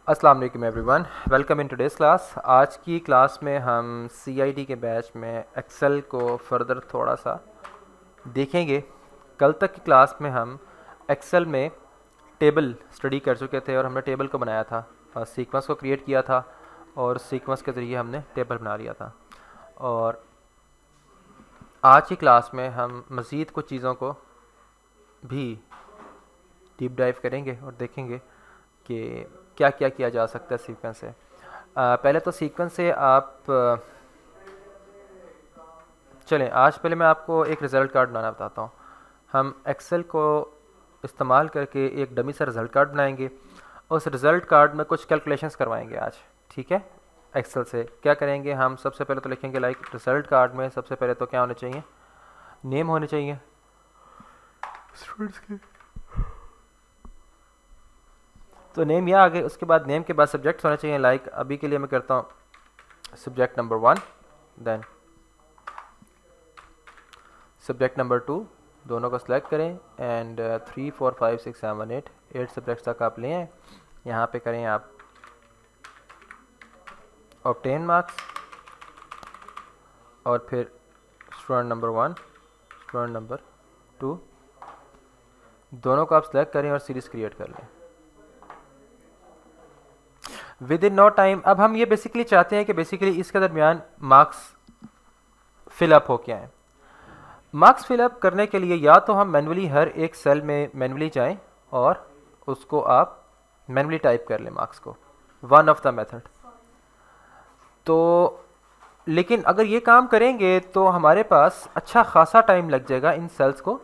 अस्सलाम वालेकुम everyone, welcome in today's class. आज की क्लास में हम सीआईडी के बैच में एक्सेल को फर्दर थोड़ा सा देखेंगे। कल तक की क्लास में हम एक्सेल में टेबल स्टडी कर चुके थे और हमने टेबल को बनाया था, सीक्वेंस को क्रिएट किया था और सीक्वेंस के ज़रिए हमने टेबल बना लिया था। और आज की क्लास में हम मज़ीद कुछ चीज़ों को भी डीप डाइव करेंगे और देखेंगे कि क्या क्या किया जा सकता है सीक्वेंस से। पहले तो सीक्वेंस से आप चलें, आज पहले मैं आपको एक रिज़ल्ट कार्ड बनाना बताता हूँ। हम एक्सेल को इस्तेमाल करके एक डमी सा रिज़ल्ट कार्ड बनाएंगे। उस रिज़ल्ट कार्ड में कुछ कैलकुलेशंस करवाएंगे आज, ठीक है। एक्सेल से क्या करेंगे, हम सबसे पहले तो लिखेंगे लाइक रिज़ल्ट कार्ड में सबसे पहले तो क्या होने चाहिए, नेम होने चाहिए स्टूडेंट्स के। तो नेम यहाँ आ गए, उसके बाद नेम के बाद सब्जेक्ट होने चाहिए। लाइक अभी के लिए मैं करता हूँ subject number 1, then subject number 2, दोनों को सिलेक्ट करें एंड 3 4 5 6 7 8 सब्जेक्ट्स तक आप ले आए। यहाँ पे करें आप ऑब्टेन मार्क्स और फिर स्टूडेंट नंबर 1, स्टूडेंट नंबर 2, दोनों को आप सिलेक्ट करें और सीरीज़ क्रिएट कर लें विद इन नो टाइम। अब हम ये बेसिकली चाहते हैं कि बेसिकली इसके दरमियान मार्क्स फिलअप हो के आए। मार्क्स फिलअप करने के लिए या तो हम मैनुअली हर एक सेल में मैनुअली जाएं और उसको आप मैनुअली टाइप कर लें मार्क्स को, वन ऑफ द मेथड। तो लेकिन अगर ये काम करेंगे तो हमारे पास अच्छा खासा टाइम लग जाएगा इन सेल्स को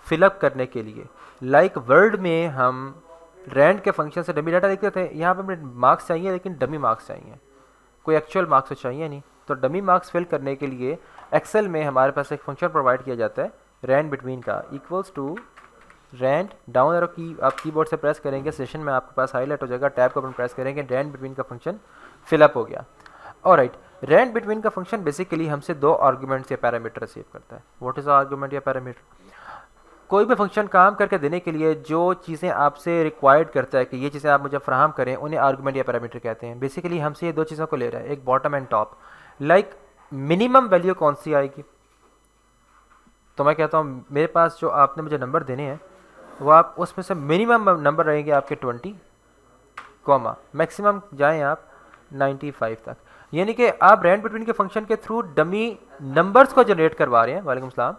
फिलअप करने के लिए। लाइक वर्ड में हम रैंड के फंक्शन से डमी डाटा लिखते थे, यहाँ पे हमें मार्क्स चाहिए लेकिन डमी मार्क्स चाहिए, कोई एक्चुअल मार्क्स तो चाहिए नहीं। तो डमी मार्क्स फिल करने के लिए एक्सेल में हमारे पास एक फंक्शन प्रोवाइड किया जाता है रैंड बिटवीन का, equals to rand down arrow की आप कीबोर्ड से प्रेस करेंगे, सेशन में आपके पास हाईलाइट हो जाएगा, टैब को अपन प्रेस करेंगे, रैंड बिटवीन का फंक्शन फिलअप हो गया। ऑलराइट, रैंड बिटवीन का फंक्शन बेसिकली हमसे दो आर्गूमेंट्स या पैरामीटर रिसीव करता है। व्हाट इज आर्गूमेंट या पैरामीटर? कोई भी फंक्शन काम करके देने के लिए जो चीज़ें आपसे रिक्वायर्ड करता है कि ये चीज़ें आप मुझे फ्राहम करें, उन्हें आर्गूमेंट या पैरामीटर कहते हैं। बेसिकली हमसे ये दो चीज़ों को ले रहा है, एक bottom and top. Like minimum value कौन सी आएगी, तो मैं कहता हूँ मेरे पास जो आपने मुझे नंबर देने हैं वो आप उसमें से मिनिमम नंबर रहेंगे आपके 20, कॉमा मैक्सिमम जाएँ आप 95 तक। यानी कि आप रैंड बिटवीन के फंक्शन के थ्रू डमी नंबर्स को जनरेट करवा रहे हैं, वालेकुम सलाम,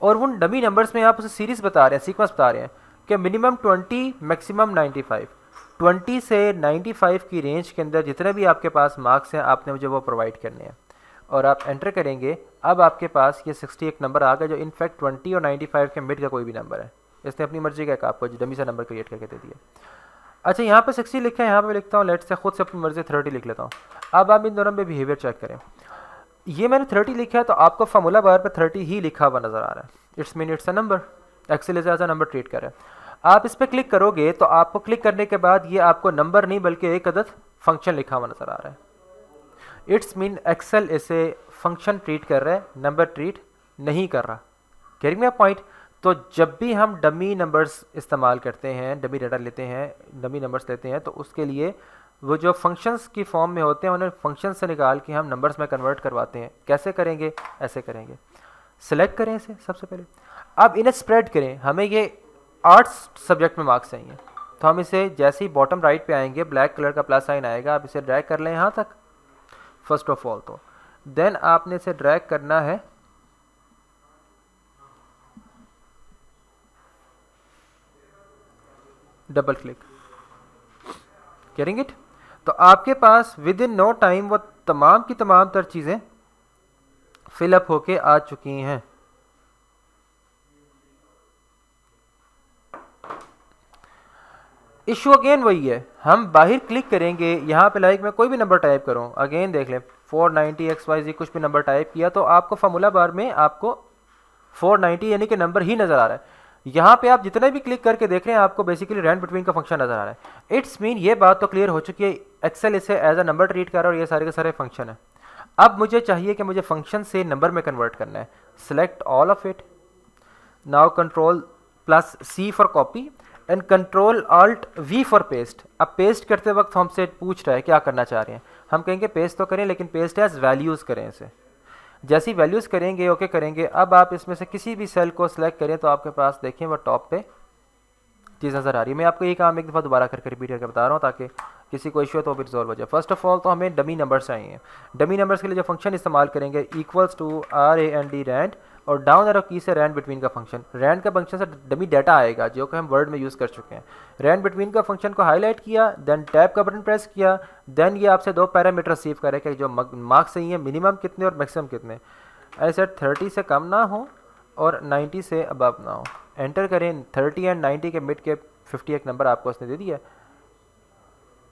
और उन डमी नंबर्स में आप उसे सीरीज़ बता रहे हैं, सीक्वेंस बता रहे हैं कि मिनिमम 20 मैक्सिमम 95। 20 से 95 की रेंज के अंदर जितने भी आपके पास मार्क्स हैं आपने मुझे वो प्रोवाइड करने हैं और आप एंटर करेंगे। अब आपके पास ये 60 एक नंबर आ गया जो इनफैक्ट 20 और 95 के मिड का कोई भी नंबर है। इसने अपनी मर्जी का एक आपको डमी सा नंबर क्रिएट करके दे दिया। अच्छा, यहाँ पे 60 लिखा है, यहाँ पे लिखता हूँ लेट से खुद से अपनी मर्जी 30 लिख लेता हूँ। अब आप इन दोनों में बिहेवियर चेक करें, ये मैंने 30 लिखा है तो आपको फार्मूला बार पे 30 ही लिखा हुआ नज़र आ रहा है। It's mean it's a number, Excel as a number treat कर रहा है। आप इस पर क्लिक करोगे तो आपको क्लिक करने के बाद ये आपको नंबर नहीं बल्कि एक अदद फंक्शन लिखा हुआ नज़र आ रहा है। इट्स मीन एक्सेल इसे फंक्शन ट्रीट कर रहा है, नंबर ट्रीट नहीं कर रहा। Carrying me point. तो जब भी हम डमी नंबर्स इस्तेमाल करते हैं, डमी डाटा लेते हैं, डमी नंबर्स लेते हैं, तो उसके लिए वो जो फंक्शंस की फॉर्म में होते हैं उन्हें फंक्शन से निकाल के हम नंबर्स में कन्वर्ट करवाते हैं। कैसे करेंगे? ऐसे करेंगे, सेलेक्ट करें इसे सबसे पहले, अब इन्हें स्प्रेड करें। हमें ये आर्ट्स सब्जेक्ट में मार्क्स चाहिए तो हम इसे जैसे ही बॉटम राइट पे आएंगे ब्लैक कलर का प्लस साइन आएगा, आप इसे ड्रैग कर लें यहाँ तक फर्स्ट ऑफ ऑल। तो देन आपने इसे ड्रैग करना है डबल क्लिक करेंगे तो आपके पास विद इन नो टाइम वो तमाम की तमाम तर चीज़ें फिलअप होके आ चुकी हैं। इशू अगेन वही है, हम बाहर क्लिक करेंगे, यहाँ पे लाइक मैं कोई भी नंबर टाइप करूँ, अगेन देख लें 490 XYZ कुछ भी नंबर टाइप किया तो आपको फार्मूला बार में आपको 490 यानी कि नंबर ही नज़र आ रहा है। यहाँ पे आप जितने भी क्लिक करके देख रहे हैं आपको बेसिकली रैंड बिटवीन का फंक्शन नज़र आ रहा है। इट्स मीन ये बात तो क्लियर हो चुकी है, एक्सेल इसे एज अ नंबर ट्रीट कर रहा है और ये सारे के सारे फंक्शन है। अब मुझे चाहिए कि मुझे फंक्शन से नंबर में कन्वर्ट करना है। Select all of it, now control C for copy and control alt V for paste. अब पेस्ट करते वक्त हमसे पूछ रहा है क्या करना चाह रहे हैं, हम कहेंगे पेस्ट तो करें लेकिन पेस्ट एज वैल्यूज़ करें इसे। जैसी वैल्यूज़ करेंगे ओके करेंगे, अब आप इसमें से किसी भी सेल को सिलेक्ट करें तो आपके पास देखें वो टॉप पे चीज़ नज़र आ रही है। मैं आपको ये काम एक दफ़ा दोबारा करके रिपीट करके बता रहा हूँ ताकि किसी को इशू है तो भी रिजॉल्व हो जाए। फर्स्ट ऑफ ऑल तो हमें डमी नंबर्स चाहिए। डमी नंबर्स के लिए जो फंक्शन इस्तेमाल करेंगे इक्वल्स टू RAND रैंड, और डाउन एरो की से रैंड बिटवीन का फंक्शन। रैंड का फंक्शन से डमी डाटा आएगा जो कि हम वर्ड में यूज़ कर चुके हैं। रैंड बिटवीन का फंक्शन को हाईलाइट किया, देन टैब का बटन प्रेस किया, देन ये आपसे दो पैरामीटर रिसीव करे कि जो मार्क्स चाहिए मिनिमम कितने और मैक्सिमम कितने। ऐसे 30 से कम ना हो और 90 से अबव ना हो। एंटर करें, 30 एंड 90 के मिड के 50 एक नंबर आपको उसने दे दिया।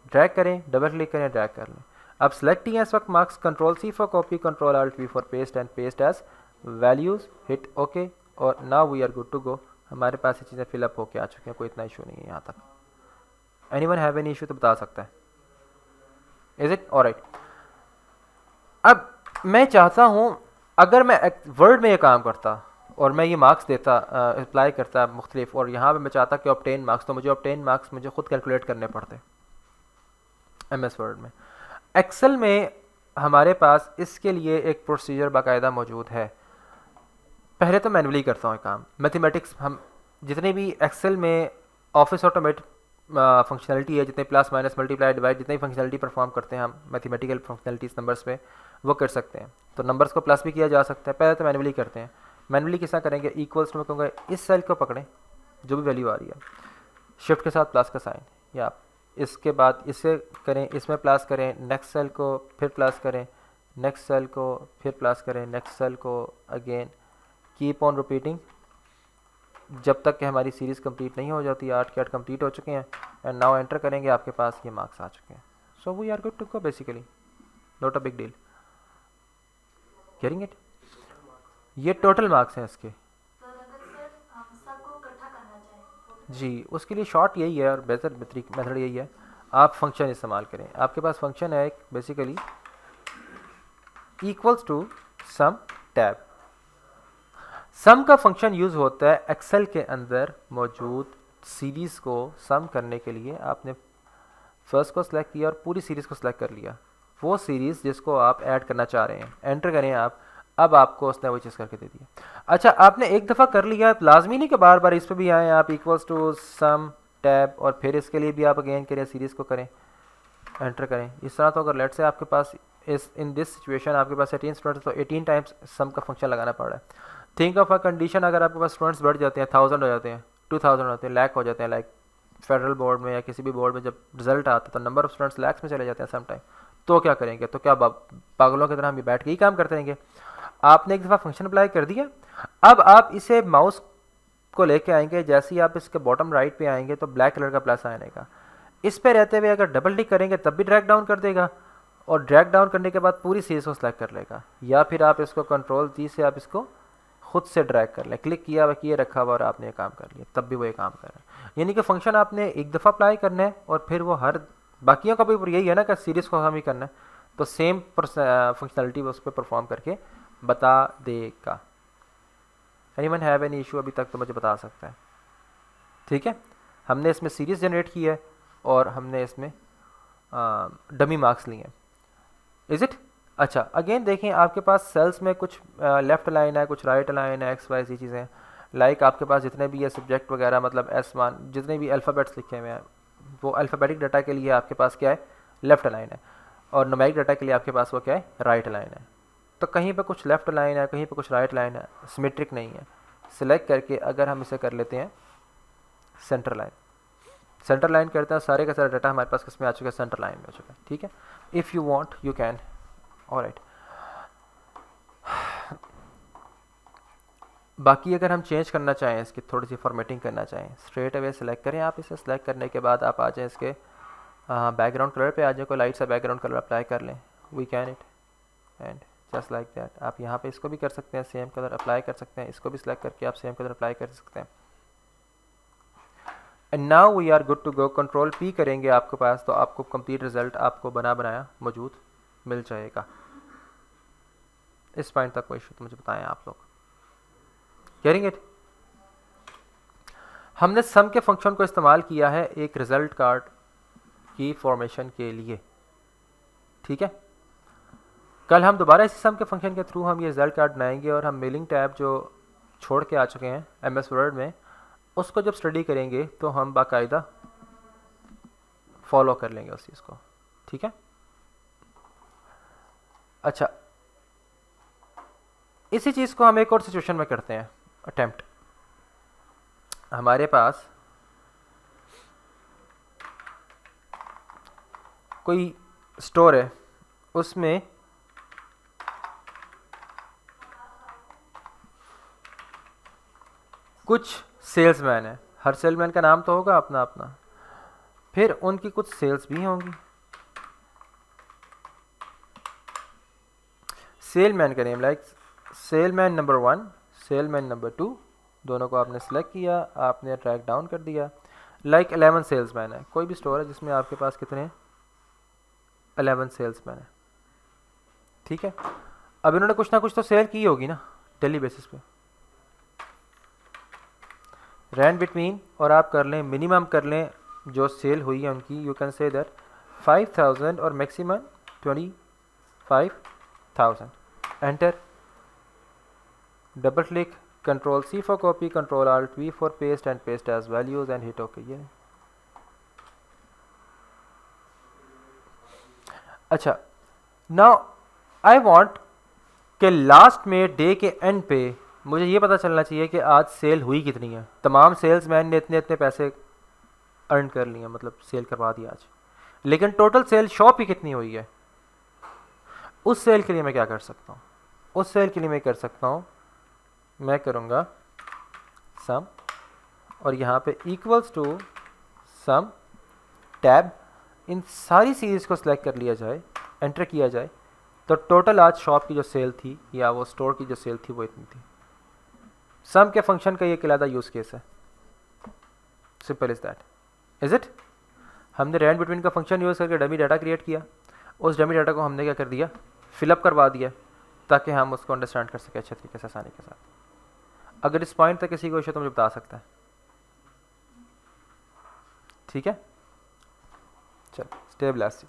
ड्रैग करें, डबल क्लिक करें, ड्रैग कर लें। अब सेलेक्ट ही है इस वक्त marks, control C for copy, control Alt V for paste and paste as values, hit okay, और now we are good to go. हमारे पास ये चीज़ें फिलअप होके आ चुकी हैं, कोई इतना इशू नहीं है यहाँ तक। एनीवन हैव एनी इशू तो बता सकता है। Is it alright? अब मैं चाहता हूँ अगर मैं वर्ड में ये काम करता और मैं ये मार्क्स देता अप्लाई करता मुख्तलिफ, और यहाँ पे मैं चाहता कि ऑब्टेन मार्क्स, तो मुझे ऑब्टेन मार्क्स मुझे खुद कैलकुलेट करने पड़ते MS वर्ड में। एक्सेल में हमारे पास इसके लिए एक प्रोसीजर बाकायदा मौजूद है। पहले तो मैनुअली करता हूँ काम। मैथमेटिक्स हम जितने भी एक्सेल में ऑफिस ऑटोमेट फंक्शनलिटी है, जितने प्लस माइनस मल्टीप्लाई डिवाइड जितनी फंक्शनलिटी परफॉर्म करते हैं हम मैथमेटिकल फंक्शनलिटीज नंबर्स पे, वो कर सकते हैं। तो नंबर्स को प्लस भी किया जा सकता है, पहले तो मैनुअली करते हैं। मैनुअली किस तरह करेंगे, इक्वल्स टू में कहूँगा इस सेल को पकड़ें जो भी वैल्यू आ रही है, शिफ्ट के साथ प्लस का साइन, या इसके बाद इसे करें, इसमें प्लस करें, नेक्स्ट सेल को फिर प्लस करें, नेक्स्ट सेल को फिर प्लस करें, नेक्स्ट सेल को अगेन, कीप ऑन रिपीटिंग जब तक कि हमारी सीरीज़ कंप्लीट नहीं हो जाती। 8 के 8 कंप्लीट हो चुके हैं एंड नाउ एंटर करेंगे, आपके पास ये मार्क्स आ चुके हैं। So we are good to go basically, not a big deal. Getting it? ये टोटल मार्क्स हैं इसके। जी, उसके लिए शॉर्ट यही है और बेहतर मेथड यही है, आप फंक्शन इस्तेमाल करें। आपके पास फंक्शन है एक basically equals to sum tab. Sum का फंक्शन यूज़ होता है एक्सेल के अंदर मौजूद सीरीज़ को सम करने के लिए। आपने फर्स्ट को सिलेक्ट किया और पूरी सीरीज़ को सिलेक्ट कर लिया, वो सीरीज़ जिसको आप ऐड करना चाह रहे हैं, एंटर करें आप। अब आपको उसने वो चीज़ करके दे दिया। अच्छा, आपने एक दफ़ा कर लिया, लाजमी नहीं कि बार बार इस पर भी आएँ आप, इक्वल्स टू सम टैब, और फिर इसके लिए भी आप अगेन करें, सीरीज़ को करें, एंटर करें। इस तरह तो अगर लेट से आपके पास इन दिस सिचुएशन आपके पास 18 स्टूडेंट्स तो 18 टाइम्स सम का फंक्शन लगाना पड़ रहा है। थिंक ऑफ अ कंडीशन, अगर आपके पास स्टूडेंट्स बढ़ जाते हैं, 1000 हो जाते हैं, 2000 होते हैं, लाख हो जाते हैं, लाइक फेडरल बोर्ड में या किसी भी बोर्ड में जब रिजल्ट आता है तो नंबर ऑफ स्टूडेंट्स लैक्स में चले जाते हैं सम टाइम, तो क्या करेंगे? तो क्या पागलों की तरह हम बैठ के ही काम करते रहेंगे? आपने एक दफ़ा फंक्शन अप्लाई कर दिया, अब आप इसे माउस को लेके आएंगे, जैसे ही आप इसके बॉटम राइट पे आएंगे तो ब्लैक कलर का प्लस आएगा। इस पे रहते हुए अगर डबल टिक करेंगे तब भी ड्रैग डाउन कर देगा, और ड्रैग डाउन करने के बाद पूरी सीरीज को सिलेक्ट कर लेगा। या फिर आप इसको कंट्रोल जी से आप इसको खुद से ड्रैग कर लें, क्लिक किया हुआ किए रखा हुआ और आपने ये काम कर लिया, तब भी वो ये काम कर रहा है। यानी कि फंक्शन आपने एक दफ़ा अप्लाई करना है और फिर वो हर बाकियों का भी यही है ना कि सीरीज़ को हम ही करना है, तो सेम फंक्शनलिटी वो उस पर परफॉर्म करके बता देगा। एनीवन हैव एनी इशू अभी तक तो मुझे बता सकता है। ठीक है, हमने इसमें सीरीज़ जनरेट की है और हमने इसमें डमी मार्क्स लिए हैं। Is it? अच्छा, अगेन देखें आपके पास सेल्स में कुछ लेफ़्ट लाइन है, कुछ राइट लाइन है, एक्स वाई सी चीज़ें, लाइक आपके पास जितने भी ये सब्जेक्ट वगैरह मतलब S1 जितने भी अल्फ़ाबेट्स लिखे हुए हैं, वो अल्फ़ाबेटिक डाटा के लिए आपके पास क्या है, लेफ़्ट लाइन है, और न्यूमेरिक डाटा के लिए आपके पास वो क्या है, राइट लाइन है। तो कहीं पे कुछ लेफ़्ट लाइन है, कहीं पे कुछ राइट लाइन है, सिमेट्रिक नहीं है। सिलेक्ट करके अगर हम इसे कर लेते हैं सेंटर लाइन, सेंटर लाइन करते हैं, सारे का सारा डाटा हमारे पास किस में आ चुका है, सेंटर लाइन में आ चुका है। ठीक है, if you want you can. Alright, बाकी अगर हम चेंज करना चाहें, इसकी थोड़ी सी फॉर्मेटिंग करना चाहें, स्ट्रेट अवे सेलेक्ट करें आप इसे। सेलेक्ट करने के बाद आप आ जाएँ इसके बैकग्राउंड कलर पे आ जाए, कोई लाइट सा बैकग्राउंड कलर अप्लाई कर लें। We can it and just like that. आप यहाँ पे इसको भी कर सकते हैं, सेम कलर अप्लाई कर सकते हैं, इसको भी सिलेक्ट करके आप सेम कलर अप्लाई कर सकते हैं। And now we are good to go. Control P करेंगे आपके पास, तो आपको कंप्लीट रिजल्ट आपको बनाया मौजूद मिल जाएगा। इस पॉइंट तक कोई इशू तो मुझे बताएं आप लोग। Getting it? हमने सम के फंक्शन को इस्तेमाल किया है एक रिजल्ट कार्ड की फॉर्मेशन के लिए, ठीक है। कल हम दोबारा इसी सम के फंक्शन के थ्रू हम ये रिजल्ट कार्ड बनाएंगे और हम मेलिंग टैब जो छोड़ के आ चुके हैं एमएस वर्ड में, उसको जब स्टडी करेंगे तो हम बाकायदा फॉलो कर लेंगे उस चीज़ को, ठीक है। अच्छा, इसी चीज़ को हम एक और सिचुएशन में करते हैं अटेम्प्ट। हमारे पास कोई स्टोर है, उसमें कुछ सेल्समैन है, हर सेल्समैन का नाम तो होगा अपना अपना, फिर उनकी कुछ सेल्स भी होंगी। सेलमैन का name like salesman number 1, salesman number 2, दोनों को आपने सेलेक्ट किया, आपने ट्रैक डाउन कर दिया। लाइक 11 सेल्समैन है, कोई भी स्टोर है जिसमें आपके पास कितने 11 सेल्समैन है, ठीक है। अब इन्होंने कुछ ना कुछ तो सेल की होगी ना डेली बेसिस पे, रैंड बिटवीन, और आप कर लें मिनिमम कर लें जो सेल हुई है उनकी, यू कैन से दैट 5000 और maximum 25,000। Enter, double click, control C for copy, control alt V for paste and paste as values and hit okay. ये अच्छा, नाउ आई वांट कि लास्ट में डे के एंड पे मुझे ये पता चलना चाहिए कि आज सेल हुई कितनी है। तमाम सेल्समैन ने इतने इतने पैसे अर्न कर लिए, मतलब सेल करवा दिया आज, लेकिन टोटल सेल शॉप ही कितनी हुई है। उस सेल के लिए मैं क्या कर सकता हूँ, उस सेल के लिए मैं कर सकता हूँ, मैं करूँगा सम, और यहाँ पे इक्वल्स टू सम टैब, इन सारी सीरीज़ को सिलेक्ट कर लिया जाए, एंटर किया जाए, तो टोटल आज शॉप की जो सेल थी या वो स्टोर की जो सेल थी वो इतनी थी। सम के फंक्शन का ये कहलाता यूज़ केस है, simple is that, is it. हमने रैंड बिटवीन का फंक्शन यूज़ करके डमी डाटा क्रिएट किया, उस डमी डाटा को हमने क्या कर दिया, फिलअप करवा दिया, ताकि हम उसको अंडरस्टैंड कर सकें अच्छे तरीके से, आसानी के साथ। अगर इस पॉइंट तक किसी को इशू तो मुझे बता सकता है, ठीक है। चल, स्टे ब्लेस्ड।